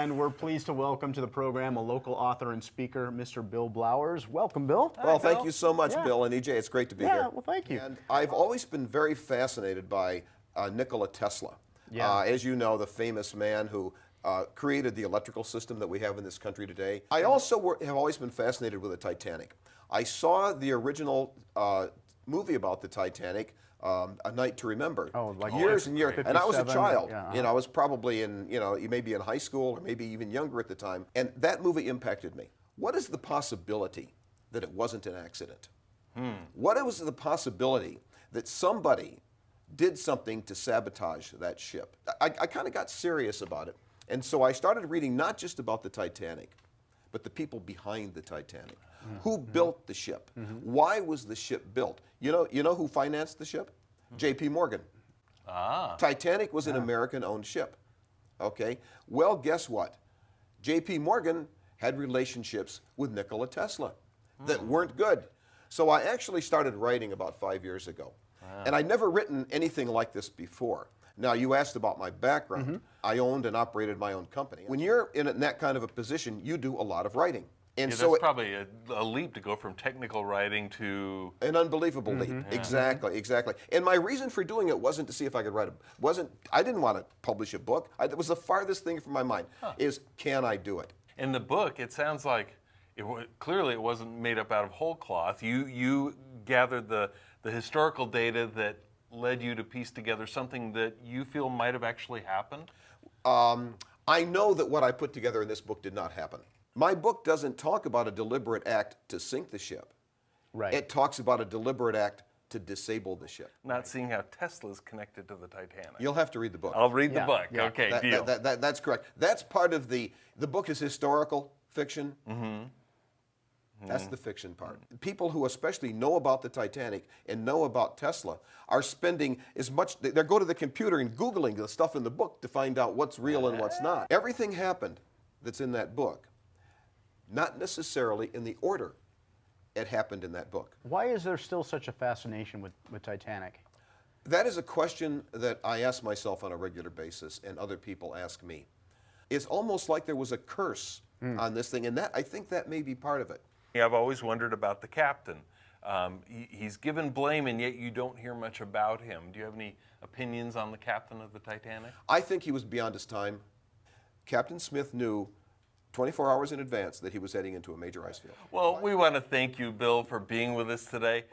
And we're pleased to welcome to the program a local author and speaker, Mr. Bill Blowers. Welcome, Bill. Well, thank you so much, Bill and EJ. It's great to be here. Yeah, well, thank you. And I've always been very fascinated by Nikola Tesla. Yeah. As you know, the famous man who created the electrical system that we have in this country today. I also have always been fascinated with the Titanic. I saw the original movie about the Titanic, A Night to Remember, years and years. And I was a child. You know, I was probably in, maybe in high school or maybe even younger at the time. And that movie impacted me. What is the possibility that it wasn't an accident? What was the possibility that somebody did something to sabotage that ship? I kind of got serious about it. And so I started reading not just about the Titanic, but the people behind the Titanic. Who built the ship? Why was the ship built? You know who financed the ship? J.P. Morgan. Titanic was an American-owned ship. Okay? Well, guess what? J.P. Morgan had relationships with Nikola Tesla that weren't good. So I actually started writing about 5 years ago. And I'd never written anything like this before. Now, you asked about my background. I owned and operated my own company. When you're in that kind of a position, you do a lot of writing. And so that's probably a leap to go from technical writing to... An unbelievable leap. Exactly, exactly. And my reason for doing it wasn't to see if I could write I didn't want to publish a book. It was the farthest thing from my mind, is can I do it? In the book, it sounds like, clearly it wasn't made up out of whole cloth. You gathered the historical data that led you to piece together something that you feel might have actually happened? I know that what I put together in this book did not happen. My book doesn't talk about a deliberate act to sink the ship. Right. It talks about a deliberate act to disable the ship. Not seeing how Tesla's connected to the Titanic. You'll have to read the book. I'll read the book. Yeah. Okay, deal. That's correct. That's part of the book is historical fiction. That's the fiction part. People who especially know about the Titanic and know about Tesla are spending as much, they go to the computer and Googling the stuff in the book to find out what's real and what's not. Everything happened that's in that book, not necessarily in the order it happened in that book. Why is there still such a fascination with Titanic? That is a question that I ask myself on a regular basis and other people ask me. It's almost like there was a curse on this thing, and I think that may be part of it. I've always wondered about the captain. He's given blame, and yet you don't hear much about him. Do you have any opinions on the captain of the Titanic? I think he was beyond his time. Captain Smith knew 24 hours in advance that he was heading into a major ice field. Well, we want to thank you, Bill, for being with us today.